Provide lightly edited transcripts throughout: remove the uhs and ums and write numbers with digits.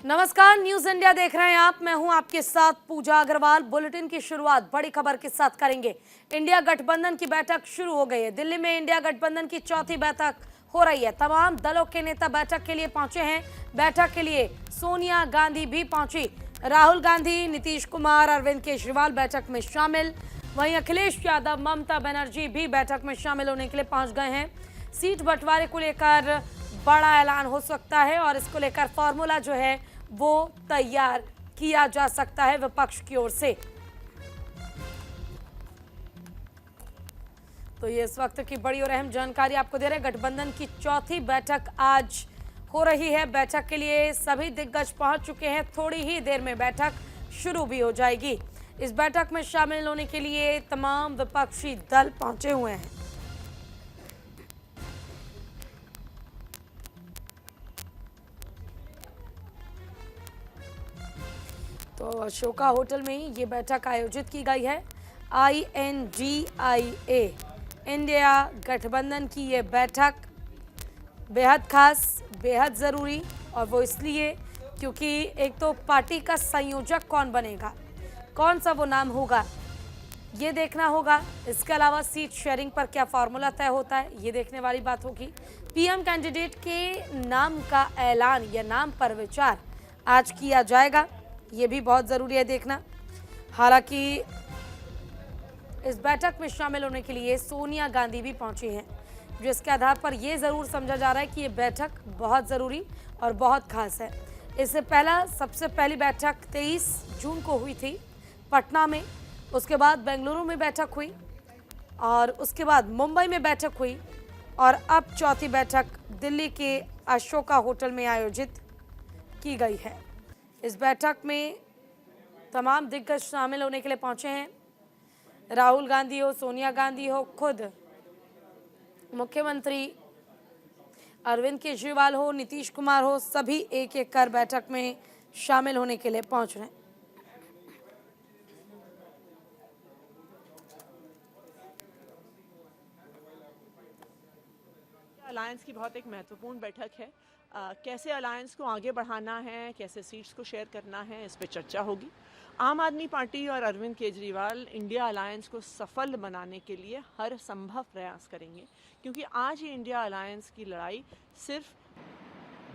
नमस्कार, news India देख रहे हैं आप। मैं हूं आपके साथ पूजा अग्रवाल। बुलेटिन की शुरुआत बड़ी खबर के साथ करेंगे। इंडिया गठबंधन की बैठक शुरू हो गई है। दिल्ली में इंडिया गठबंधन की चौथी बैठक हो रही है। तमाम दलों के नेता बैठक के लिए पहुंचे हैं। बैठक के लिए सोनिया गांधी भी पहुंची। राहुल गांधी, नीतीश कुमार, अरविंद केजरीवाल बैठक में शामिल। वहीं अखिलेश यादव, ममता बनर्जी भी बैठक में शामिल होने के लिए पहुंच गए हैं। सीट बंटवारे को लेकर बड़ा ऐलान हो सकता है और इसको लेकर फॉर्मूला जो है वो तैयार किया जा सकता है विपक्ष की ओर से। तो ये इस वक्त की बड़ी और अहम जानकारी आपको दे रहे हैं। गठबंधन की चौथी बैठक आज हो रही है। बैठक के लिए सभी दिग्गज पहुंच चुके हैं। थोड़ी ही देर में बैठक शुरू भी हो जाएगी। इस बैठक में शामिल होने के लिए तमाम विपक्षी दल पहुंचे हुए हैं। तो अशोका होटल में ये बैठक आयोजित की गई है। INGIA इंडिया गठबंधन की ये बैठक बेहद खास, बेहद ज़रूरी, और वो इसलिए क्योंकि एक तो पार्टी का संयोजक कौन बनेगा, कौन सा वो नाम होगा, ये देखना होगा। इसके अलावा सीट शेयरिंग पर क्या फार्मूला तय होता है, ये देखने वाली बात होगी। PM कैंडिडेट के नाम का ऐलान या नाम पर विचार आज किया जाएगा, ये भी बहुत ज़रूरी है देखना। हालांकि इस बैठक में शामिल होने के लिए सोनिया गांधी भी पहुंची हैं, जिसके आधार पर यह ज़रूर समझा जा रहा है कि ये बैठक बहुत ज़रूरी और बहुत खास है। इससे पहला सबसे पहली बैठक 23 जून को हुई थी पटना में। उसके बाद बेंगलुरु में बैठक हुई और उसके बाद मुंबई में बैठक हुई और अब चौथी बैठक दिल्ली के अशोका होटल में आयोजित की गई है। इस बैठक में तमाम दिग्गज शामिल होने के लिए पहुंचे हैं। राहुल गांधी हो, सोनिया गांधी हो, खुद मुख्यमंत्री अरविंद केजरीवाल हो, नीतीश कुमार हो, सभी एक एक कर बैठक में शामिल होने के लिए पहुंच रहे हैं। अलायंस की बहुत एक महत्वपूर्ण बैठक है। कैसे अलायंस को आगे बढ़ाना है, कैसे सीट्स को शेयर करना है, इस पे चर्चा होगी। आम आदमी पार्टी और अरविंद केजरीवाल इंडिया अलायंस को सफल बनाने के लिए हर संभव प्रयास करेंगे, क्योंकि आज ये इंडिया अलायंस की लड़ाई सिर्फ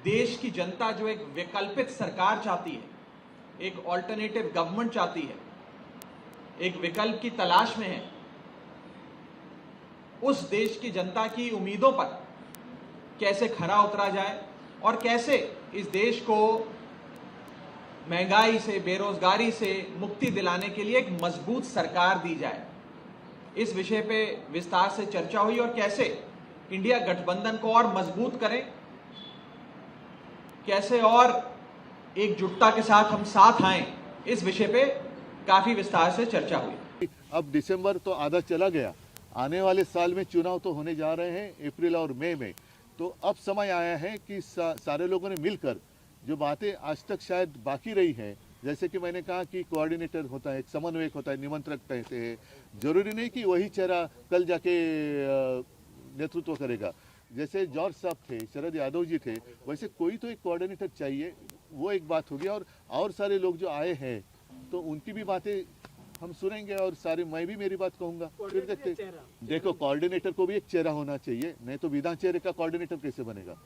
देश की जनता जो एक वैकल्पिक सरकार चाहती है, एक ऑल्टरनेटिव गवर्नमेंट चाहती है, एक विकल्प की तलाश में है, उस देश की जनता की उम्मीदों पर कैसे खरा उतरा जाए और कैसे इस देश को महंगाई से, बेरोजगारी से मुक्ति दिलाने के लिए एक मजबूत सरकार दी जाए, इस विषय पे विस्तार से चर्चा हुई। और कैसे इंडिया गठबंधन को और मजबूत करें, कैसे और एकजुटता के साथ हम साथ आएं, इस विषय पे काफी विस्तार से चर्चा हुई। अब दिसंबर तो आधा चला गया, आने वाले साल में चुनाव तो होने जा रहे हैं अप्रैल और मई में। तो अब समय आया है कि सारे लोगों ने मिलकर जो बातें आज तक शायद बाकी रही हैं, जैसे कि मैंने कहा कि कोऑर्डिनेटर होता है, एक समन्वयक होता है, निमंत्रक कहते हैं। जरूरी नहीं कि वही चेहरा कल जाके नेतृत्व करेगा। जैसे जॉर्ज साहब थे, शरद यादव जी थे, वैसे कोई तो एक कोऑर्डिनेटर चाहिए। वो एक बात होगी। और सारे लोग जो आए हैं तो उनकी भी बातें हम सुनेंगे और सारे मैं भी मेरी बात कहूंगा। फिर देखते। देखो, कोऑर्डिनेटर को भी एक चेहरा होना चाहिए, नहीं तो बिना चेहरे का कोऑर्डिनेटर कैसे बनेगा।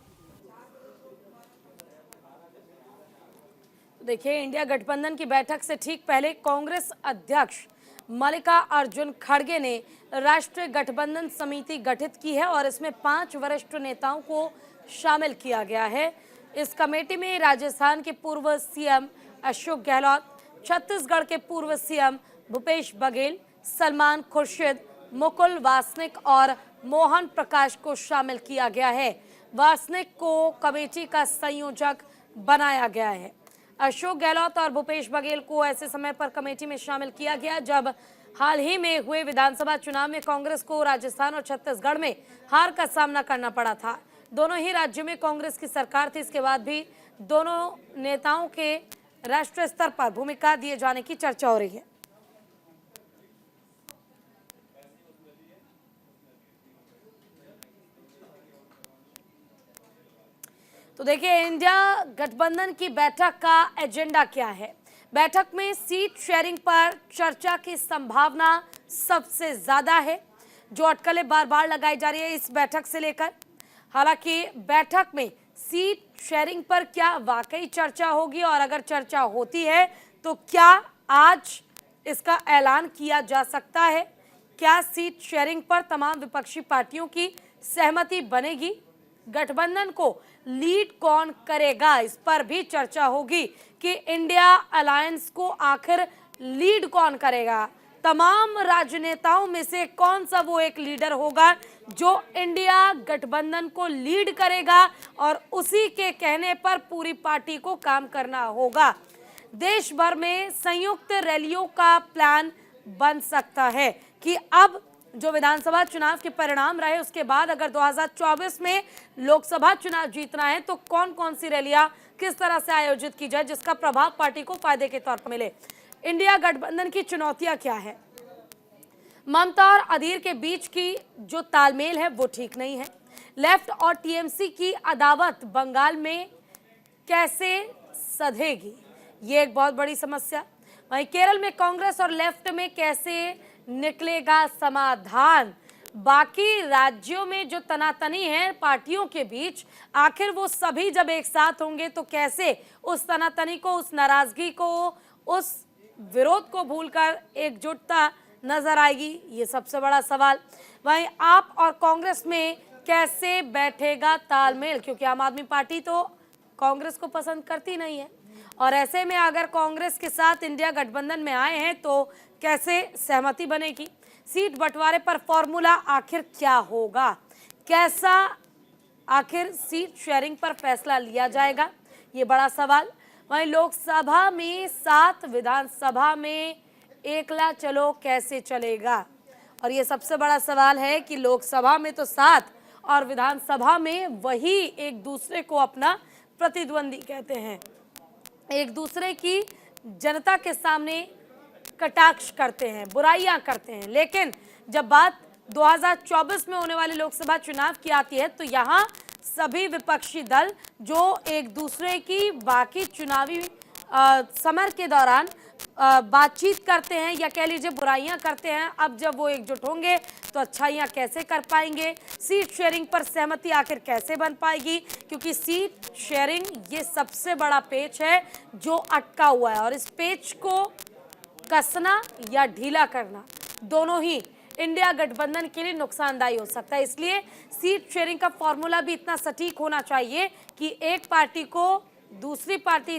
देखिए, इंडिया गठबंधन की बैठक से ठीक पहले कांग्रेस अध्यक्ष मल्लिकार्जुन खड़गे ने राष्ट्रीय गठबंधन समिति गठित की है और इसमें 5 वरिष्ठ नेताओं को शामिल किया गया है। इस कमेटी में राजस्थान के पूर्व CM अशोक गहलोत, छत्तीसगढ़ के पूर्व CM भूपेश बघेल, सलमान खुर्शीद, मुकुल वासनिक और मोहन प्रकाश को शामिल किया गया है। वासनिक को कमेटी का संयोजक बनाया गया है। अशोक गहलोत और भूपेश बघेल को ऐसे समय पर कमेटी में शामिल किया गया जब हाल ही में हुए विधानसभा चुनाव में कांग्रेस को राजस्थान और छत्तीसगढ़ में हार का सामना करना पड़ा था। दोनों ही राज्यों में कांग्रेस की सरकार थी। इसके बाद भी दोनों नेताओं के राष्ट्रीय स्तर पर भूमिका दिए जाने की चर्चा हो रही है। तो देखिए, इंडिया गठबंधन की बैठक का एजेंडा क्या है। बैठक में सीट शेयरिंग पर चर्चा की संभावना सबसे ज्यादा है। जो अटकलें बार बार लगाई जा रही है इस बैठक से लेकर, हालांकि बैठक में सीट शेयरिंग पर क्या वाकई चर्चा होगी और अगर चर्चा होती है तो क्या आज इसका ऐलान किया जा सकता है। क्या सीट शेयरिंग पर तमाम विपक्षी पार्टियों की सहमति बनेगी। गठबंधन को लीड कौन करेगा, इस पर भी चर्चा होगी कि इंडिया अलायंस को आखिर लीड कौन करेगा। तमाम राजनेताओं में से कौन सा वो एक लीडर होगा जो इंडिया गठबंधन को लीड करेगा और उसी के कहने पर पूरी पार्टी को काम करना होगा। देश भर में संयुक्त रैलियों का प्लान बन सकता है कि अब जो विधानसभा चुनाव के परिणाम रहे उसके बाद अगर 2024 में लोकसभा चुनाव जीतना है तो कौन कौन सी रैलियां किस तरह से आयोजित की जाए जिसका प्रभाव पार्टी को फायदे के तौर पर मिले। इंडिया गठबंधन की चुनौतियां क्या है। ममता और अधीर के बीच की जो तालमेल है वो ठीक नहीं है। लेफ्ट और टीएमसी की अदावत बंगाल में कैसे सधेगी, ये एक बहुत बड़ी समस्या। वहीं केरल में कांग्रेस और लेफ्ट में कैसे निकलेगा समाधान। बाकी राज्यों में जो तनातनी है पार्टियों के बीच, आखिर वो सभी जब एक साथ होंगे तो कैसे उस तनातनी को, उस नाराजगी को, उस विरोध को भूलकर एकजुटता नजर आएगी, ये सबसे बड़ा सवाल। वहीं आप और कांग्रेस में कैसे बैठेगा तालमेल, क्योंकि आम आदमी पार्टी तो कांग्रेस को पसंद करती नहीं है और ऐसे में अगर कांग्रेस के साथ इंडिया गठबंधन में आए हैं तो कैसे सहमति बनेगी। सीट बंटवारे पर फॉर्मूला आखिर क्या होगा, कैसा आखिर सीट शेयरिंग पर फैसला लिया जाएगा, ये बड़ा सवाल। वहीं लोकसभा में 7, विधानसभा में 1 ला चलो कैसे चलेगा, और ये सबसे बड़ा सवाल है कि लोकसभा में तो 7 और विधानसभा में वही एक दूसरे को अपना प्रतिद्वंदी कहते हैं, एक दूसरे की जनता के सामने कटाक्ष करते हैं, बुराइयां करते हैं। लेकिन जब बात 2024 में होने वाले लोकसभा चुनाव की आती है तो यहाँ सभी विपक्षी दल जो एक दूसरे की बाकी चुनावी समर के दौरान बातचीत करते हैं या कह लीजिए बुराइयां करते हैं, अब जब वो एकजुट होंगे तो अच्छाइयां कैसे कर पाएंगे। सीट शेयरिंग पर सहमति आखिर कैसे बन पाएगी, क्योंकि सीट शेयरिंग ये सबसे बड़ा पेच है जो अटका हुआ है और इस पेच को कसना या ढीला करना दोनों ही इंडिया गठबंधन के लिए नुकसानदायी हो सकता है। इसलिए सीट शेयरिंग का फॉर्मूला भी इतना सटीक होना चाहिए कि एक पार्टी को दूसरी पार्टी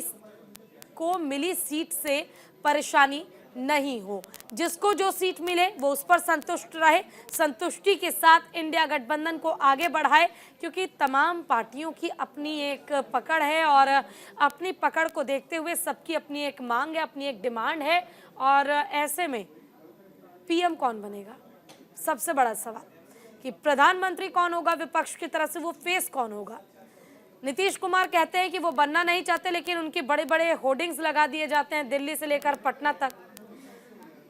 को मिली सीट से परेशानी नहीं हो, जिसको जो सीट मिले वो उस पर संतुष्ट रहे, संतुष्टि के साथ इंडिया गठबंधन को आगे बढ़ाए, क्योंकि तमाम पार्टियों की अपनी एक पकड़ है और अपनी पकड़ को देखते हुए सबकी अपनी एक मांग है, अपनी एक डिमांड है। और ऐसे में पीएम कौन बनेगा, सबसे बड़ा सवाल कि प्रधानमंत्री कौन होगा, विपक्ष की तरफ से वो फेस कौन होगा। नीतीश कुमार कहते हैं कि वो बनना नहीं चाहते, लेकिन उनके बड़े बड़े होर्डिंग्स लगा दिए जाते हैं दिल्ली से लेकर पटना तक।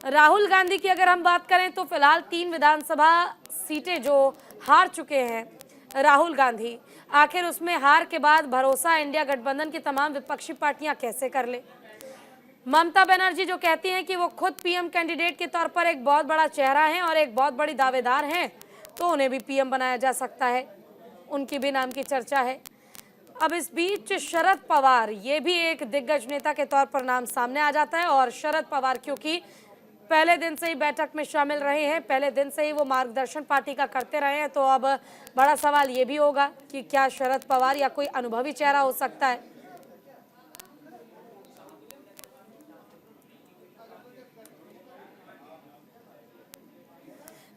राहुल गांधी की अगर हम बात करें तो फिलहाल 3 विधानसभा सीटें जो हार चुके हैं राहुल गांधी, आखिर उसमें हार के बाद भरोसा इंडिया गठबंधन की तमाम विपक्षी पार्टियां कैसे कर ले। ममता बनर्जी जो कहती हैं कि वो खुद पीएम कैंडिडेट के तौर पर एक बहुत बड़ा चेहरा है और एक बहुत बड़ी दावेदार हैं, तो उन्हें भी पीएम बनाया जा सकता है, उनके भी नाम की चर्चा है। अब इस बीच शरद पवार, ये भी एक दिग्गज नेता के तौर पर नाम सामने आ जाता है और शरद पवार क्योंकि पहले दिन से ही बैठक में शामिल रहे हैं, पहले दिन से ही वो मार्गदर्शन पार्टी का करते रहे हैं, तो अब बड़ा सवाल ये भी होगा कि क्या शरद पवार या कोई अनुभवी चेहरा हो सकता है।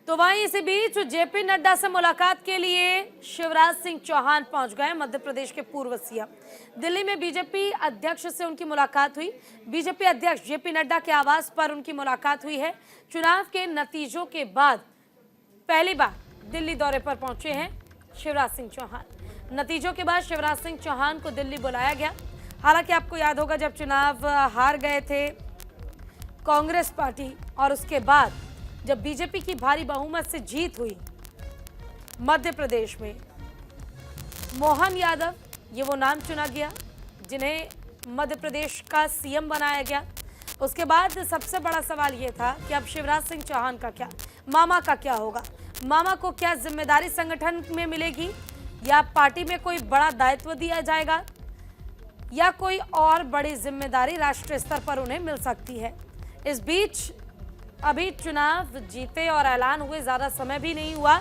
तो वहीं इसी बीच जेपी नड्डा से मुलाकात के लिए शिवराज सिंह चौहान पहुंच गए, मध्य प्रदेश के पूर्व सीएम। दिल्ली में बीजेपी अध्यक्ष से उनकी मुलाकात हुई। बीजेपी अध्यक्ष जेपी नड्डा के आवास पर उनकी मुलाकात हुई है। चुनाव के नतीजों के बाद पहली बार दिल्ली दौरे पर पहुंचे हैं शिवराज सिंह चौहान। नतीजों के बाद शिवराज सिंह चौहान को दिल्ली बुलाया गया। हालांकि आपको याद होगा जब चुनाव हार गए थे कांग्रेस पार्टी और उसके बाद जब बीजेपी की भारी बहुमत से जीत हुई मध्य प्रदेश में, मोहन यादव ये वो नाम चुना गया जिन्हें मध्य प्रदेश का सीएम बनाया गया। उसके बाद सबसे बड़ा सवाल ये था कि अब शिवराज सिंह चौहान का क्या, मामा का क्या होगा। मामा को क्या जिम्मेदारी संगठन में मिलेगी, या पार्टी में कोई बड़ा दायित्व दिया जाएगा, या कोई और बड़ी जिम्मेदारी राष्ट्रीय स्तर पर उन्हें मिल सकती है। इस बीच अभी चुनाव जीते और ऐलान हुए ज़्यादा समय भी नहीं हुआ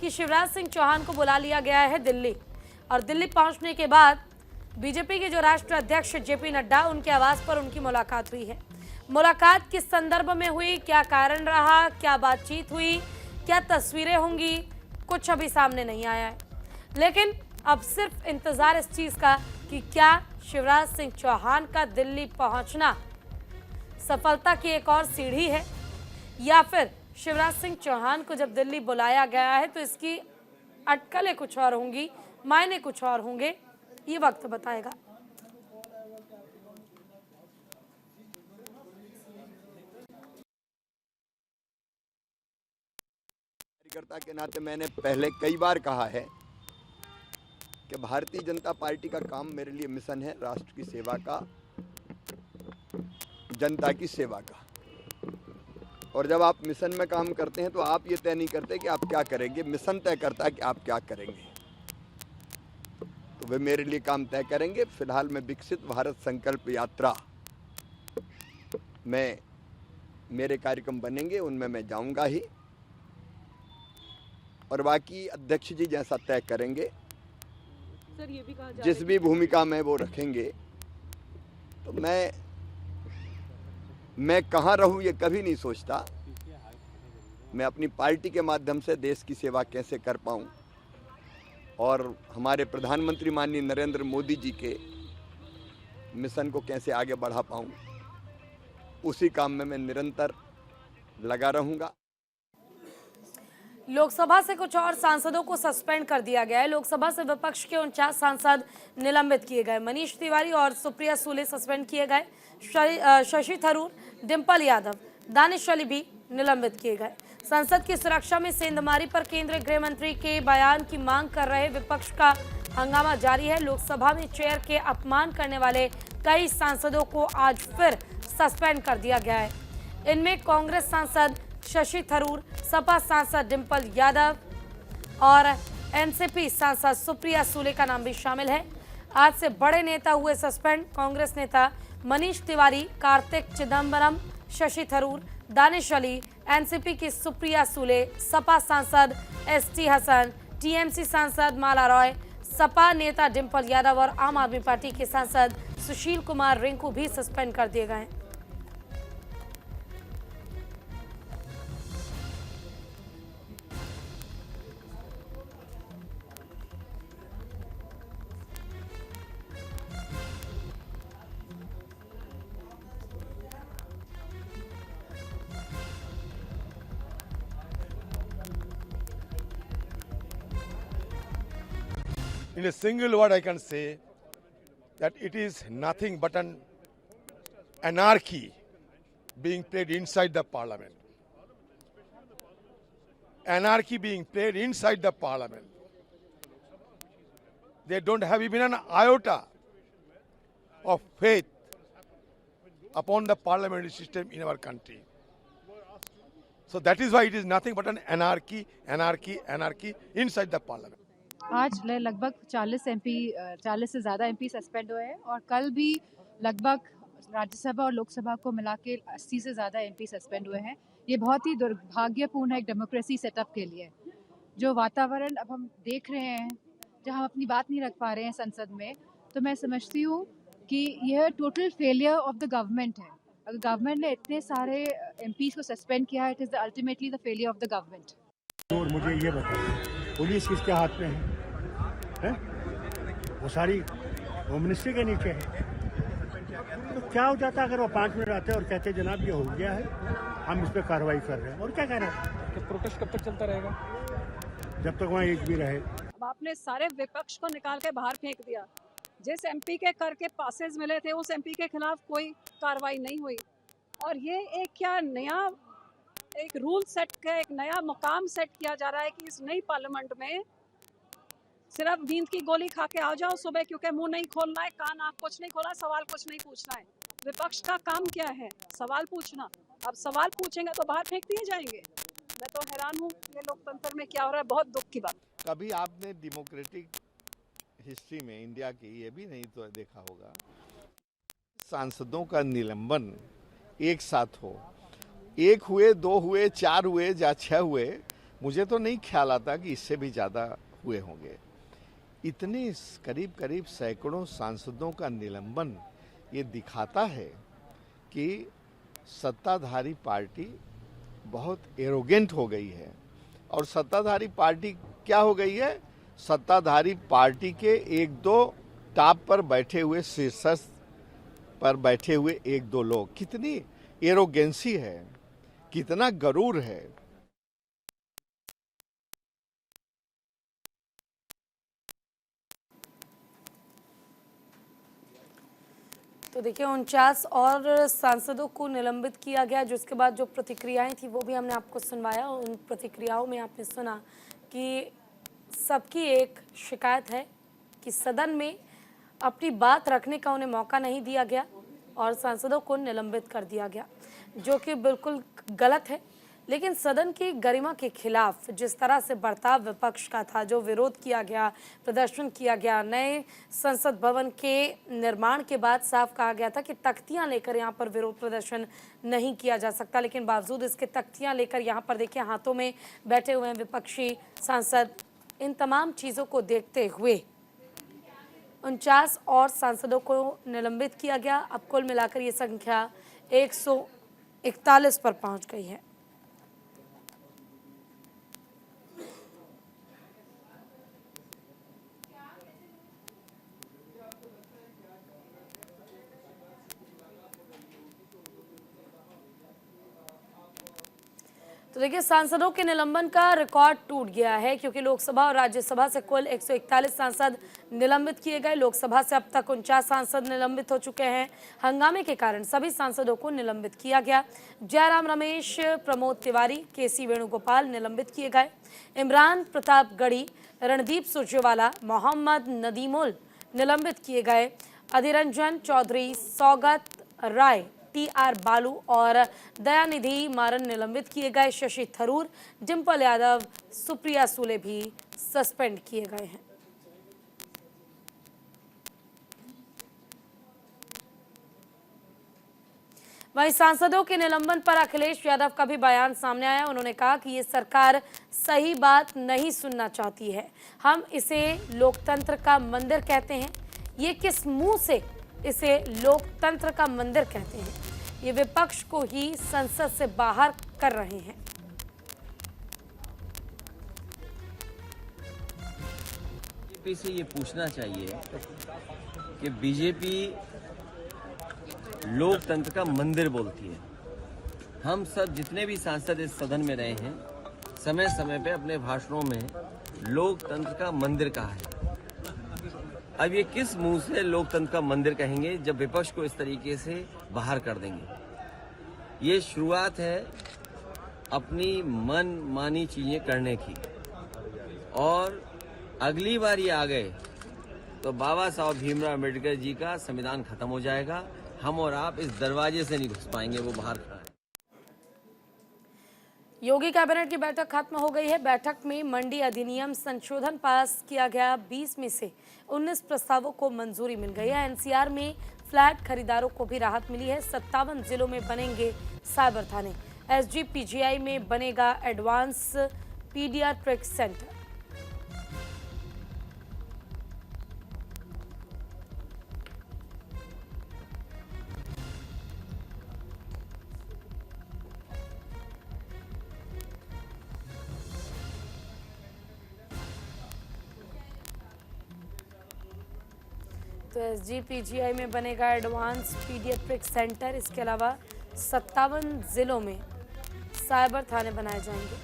कि शिवराज सिंह चौहान को बुला लिया गया है दिल्ली। और दिल्ली पहुंचने के बाद बीजेपी के जो राष्ट्रीय अध्यक्ष जेपी नड्डा, उनके आवास पर उनकी मुलाकात हुई है। मुलाकात किस संदर्भ में हुई, क्या कारण रहा, क्या बातचीत हुई, क्या तस्वीरें होंगी, कुछ अभी सामने नहीं आया है। लेकिन अब सिर्फ इंतजार इस चीज का कि क्या शिवराज सिंह चौहान का दिल्ली पहुंचना सफलता की एक और सीढ़ी है, या फिर शिवराज सिंह चौहान को जब दिल्ली बुलाया गया है तो इसकी अटकलें कुछ और होंगी, मायने कुछ और होंगे, ये वक्त बताएगा। कार्यकर्ता के नाते मैंने पहले कई बार कहा है कि भारतीय जनता पार्टी का काम मेरे लिए मिशन है राष्ट्र की सेवा का, जनता की सेवा का। और जब आप मिशन में काम करते हैं तो आप ये तय नहीं करते कि आप क्या करेंगे, मिशन तय करता है कि आप क्या करेंगे। तो वे मेरे लिए काम तय करेंगे। फिलहाल मैं विकसित भारत संकल्प यात्रा में मेरे कार्यक्रम बनेंगे, उनमें मैं जाऊंगा ही, और बाकी अध्यक्ष जी जैसा तय करेंगे, सर ये भी कहा जा जिस भी भूमिका में वो रखेंगे। तो मैं कहाँ रहूँ ये कभी नहीं सोचता। मैं अपनी पार्टी के माध्यम से देश की सेवा कैसे कर पाऊँ और हमारे प्रधानमंत्री माननीय नरेंद्र मोदी जी के मिशन को कैसे आगे बढ़ा पाऊँ, उसी काम में मैं निरंतर लगा रहूँगा। लोकसभा से कुछ और सांसदों को सस्पेंड कर दिया गया है। लोकसभा से विपक्ष के 49 सांसद निलंबित किए गए। मनीष तिवारी और सुप्रिया सुले सस्पेंड किए गए। शशि थरूर, डिंपल यादव, दानिश अली भी निलंबित किए गए। संसद की सुरक्षा में सेंधमारी पर केंद्रीय गृह मंत्री के बयान की मांग कर रहे विपक्ष का हंगामा जारी है। लोकसभा में चेयर के अपमान करने वाले कई सांसदों को आज फिर सस्पेंड कर दिया गया है। इनमें कांग्रेस सांसद शशि थरूर, सपा सांसद डिंपल यादव और एनसीपी सांसद सुप्रिया सुले का नाम भी शामिल है। आज से बड़े नेता हुए सस्पेंड। कांग्रेस नेता मनीष तिवारी, कार्तिक चिदम्बरम, शशि थरूर, दानिश अली, एनसीपी की सुप्रिया सुले, सपा सांसद एसटी हसन, टीएमसी सांसद माला रॉय, सपा नेता डिंपल यादव और आम आदमी पार्टी के सांसद सुशील कुमार रिंकू भी सस्पेंड कर दिए गए हैं। In a single word, I can say that it is nothing but an anarchy being played inside the parliament. Anarchy being played inside the parliament. They don't have even an iota of faith upon the parliamentary system in our country. So that is why it is nothing but an anarchy inside the parliament. आज लगभग 40 से ज़्यादा MP suspend हुए हैं और कल भी लगभग राज्यसभा और लोकसभा को मिला के 80 से ज़्यादा एमपी सस्पेंड हुए हैं। ये बहुत ही दुर्भाग्यपूर्ण है एक डेमोक्रेसी सेटअप के लिए। जो वातावरण अब हम देख रहे हैं, जहां हम अपनी बात नहीं रख पा रहे हैं संसद में, तो मैं समझती हूँ कि यह total failure of the government है। अगर गवर्नमेंट ने इतने सारे एमपीज़ को सस्पेंड किया है, it is ultimately the failure of the government. और मुझे ये बताओ, पुलिस किसके हाथ में है? वो सारी होम मिनिस्ट्री के नीचे है। तो क्या हो जाता अगर वो 5 मिनट आते और कहते जनाब ये हो गया है, हम इस पर कार्रवाई कर रहे हैं, और क्या कह रहे हैं? तो प्रोटेस्ट कब तक चलता रहेगा? जब तक वहाँ एक भी रहे। अब आपने सारे विपक्ष को निकाल के बाहर फेंक दिया। जिस एमपी के कर के पासेज मिले थे उस एमपी के खिलाफ कोई कार्रवाई नहीं हुई, और ये एक क्या नया एक रूल सेट का एक नया मुकाम सेट किया जा रहा है कि इस नई पार्लियामेंट में सिर्फ नींद की गोली खा के आ जाओ सुबह, क्योंकि मुंह नहीं खोलना है, कान आँख कुछ नहीं खोलना, सवाल कुछ नहीं पूछना है। विपक्ष का काम क्या है? सवाल पूछना। अब सवाल पूछेंगे तो बाहर फेंक दिए जाएंगे। मैं तो हैरान हूँ ये लोकतंत्र में क्या हो रहा है, बहुत दुख की बात। कभी आपने डेमोक्रेटिक हिस्ट्री में इंडिया की ये भी नहीं तो देखा होगा सांसदों का निलंबन एक साथ हो। एक हुए, दो हुए, चार हुए या 6 हुए, मुझे तो नहीं ख्याल आता कि इससे भी ज़्यादा हुए होंगे। इतने करीब करीब सैकड़ों सांसदों का निलंबन ये दिखाता है कि सत्ताधारी पार्टी बहुत एरोगेंट हो गई है। और सत्ताधारी पार्टी क्या हो गई है? सत्ताधारी पार्टी के 1-2 टॉप पर बैठे हुए, शीर्षस्थ पर बैठे हुए 1-2 लोग, कितनी एरोगेंसी है, कितना गरूर है। तो देखिए 49 और सांसदों को निलंबित किया गया, जिसके बाद जो प्रतिक्रियाएं थी वो भी हमने आपको सुनवाया। उन प्रतिक्रियाओं में आपने सुना कि सबकी एक शिकायत है कि सदन में अपनी बात रखने का उन्हें मौका नहीं दिया गया और सांसदों को निलंबित कर दिया गया, जो कि बिल्कुल गलत है। लेकिन सदन की गरिमा के खिलाफ जिस तरह से बर्ताव विपक्ष का था, जो विरोध किया गया, प्रदर्शन किया गया, नए संसद भवन के निर्माण के बाद साफ कहा गया था कि तख्तियां लेकर यहां पर विरोध प्रदर्शन नहीं किया जा सकता, लेकिन बावजूद इसके तख्तियां लेकर यहां पर देखिए हाथों में बैठे हुए हैं विपक्षी सांसद। इन तमाम चीज़ों को देखते हुए 49 और सांसदों को निलंबित किया गया। अब कुल मिलाकर ये संख्या 141 पर पहुंच गई है। तो देखिए सांसदों के निलंबन का रिकॉर्ड टूट गया है, क्योंकि लोकसभा और राज्यसभा से कुल 141 सांसद निलंबित किए गए। लोकसभा से अब तक 49 सांसद निलंबित हो चुके हैं। हंगामे के कारण सभी सांसदों को निलंबित किया गया। जयराम रमेश, प्रमोद तिवारी, केसी वेणुगोपाल निलंबित किए गए। इमरान प्रतापगढ़ी, रणदीप सुरजेवाला, मोहम्मद नदीमुल निलंबित किए गए। अधिरंजन चौधरी, सौगत राय, TR बालू और दयानिधि मारन निलंबित किए गए। शशि थरूर, डिंपल यादव, सुप्रिया सूले भी सस्पेंड किए गए हैं। वहीं सांसदों के निलंबन पर अखिलेश यादव का भी बयान सामने आया। उन्होंने कहा कि ये सरकार सही बात नहीं सुनना चाहती है। हम इसे लोकतंत्र का मंदिर कहते हैं। ये किस मुंह से इसे लोकतंत्र का मंदिर कहते हैं? ये विपक्ष को ही संसद से बाहर कर रहे हैं। बीजेपी से ये पूछना चाहिए कि बीजेपी लोकतंत्र का मंदिर बोलती है। हम सब जितने भी सांसद इस सदन में रहे हैं, समय समय पे अपने भाषणों में लोकतंत्र का मंदिर कहा है। अब ये किस मुंह से लोकतंत्र का मंदिर कहेंगे जब विपक्ष को इस तरीके से बाहर कर देंगे? ये शुरुआत है अपनी मन मानी चीजें करने की, और अगली बार ये आ गए तो बाबा साहब भीमराव अम्बेडकर जी का संविधान खत्म हो जाएगा। हम और आप इस दरवाजे से नहीं घुस पाएंगे, वो बाहर खड़ा है। योगी कैबिनेट की बैठक खत्म हो गई है। बैठक में मंडी अधिनियम संशोधन पास किया गया। 20 में से 19 प्रस्तावों को मंजूरी मिल गई है। NCR में फ्लैट खरीदारों को भी राहत मिली है। 57 जिलों में बनेंगे साइबर थाने। SGPGI में बनेगा एडवांस पीडियाट्रिक सेंटर। तो SGPGI में बनेगा एडवांस पीडियाट्रिक सेंटर। इसके अलावा 57 जिलों में साइबर थाने बनाए जाएंगे।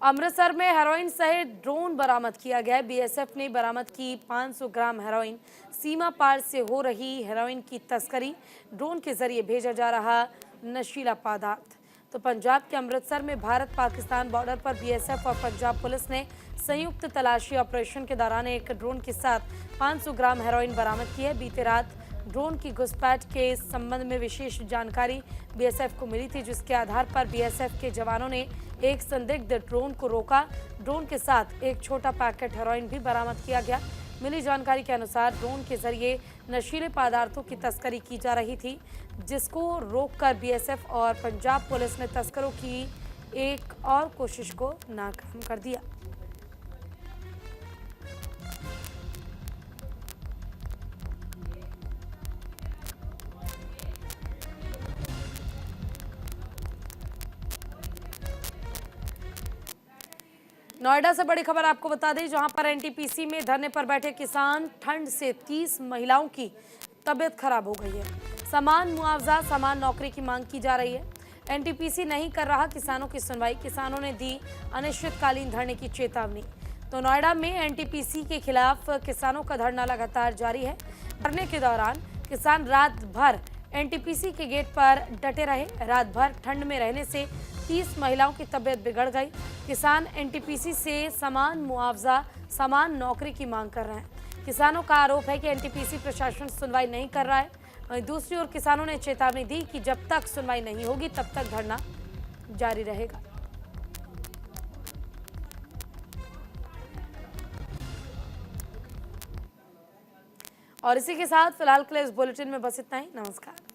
अमृतसर में हेरोइन सहित ड्रोन बरामद किया गया है। BSF ने बरामद की 500 ग्राम हेरोइन। सीमा पार से हो रही हेरोइन की तस्करी, ड्रोन के जरिए भेजा जा रहा नशीला पदार्थ। तो पंजाब के अमृतसर में भारत पाकिस्तान बॉर्डर पर बीएसएफ और पंजाब पुलिस ने संयुक्त तलाशी ऑपरेशन के दौरान एक ड्रोन के साथ 500 ग्राम हेरोइन बरामद की है। बीते रात ड्रोन की घुसपैठ के संबंध में विशेष जानकारी बीएसएफ को मिली थी, जिसके आधार पर बीएसएफ के जवानों ने एक संदिग्ध ड्रोन को रोका। ड्रोन के साथ एक छोटा पैकेट हेरोइन भी बरामद किया गया। मिली जानकारी के अनुसार ड्रोन के जरिए नशीले पदार्थों की तस्करी की जा रही थी, जिसको रोककर बीएसएफ और पंजाब पुलिस ने तस्करों की एक और कोशिश को नाकाम कर दिया। नोएडा से बड़ी खबर आपको बता दें, जहां पर एनटीपीसी में धरने पर बैठे किसान ठंड से 30 महिलाओं की तबीयत खराब हो गई है। समान मुआवजा, समान नौकरी की मांग की जा रही है। एनटीपीसी नहीं कर रहा किसानों की सुनवाई। किसानों ने दी अनिश्चितकालीन धरने की चेतावनी। तो नोएडा में एनटीपीसी के खिलाफ किसानों का धरना लगातार जारी है। धरने के दौरान किसान रात भर एनटीपीसी के गेट पर डटे रहे। रात भर ठंड में रहने से 30 महिलाओं की तबीयत बिगड़ गई। किसान एनटीपीसी से समान मुआवजा, समान नौकरी की मांग कर रहे हैं। किसानों का आरोप है कि एनटीपीसी प्रशासन सुनवाई नहीं कर रहा है। वहीं दूसरी ओर किसानों ने चेतावनी दी कि जब तक सुनवाई नहीं होगी तब तक धरना जारी रहेगा। और इसी के साथ फिलहाल के लिए इस बुलेटिन में बस इतना ही। नमस्कार।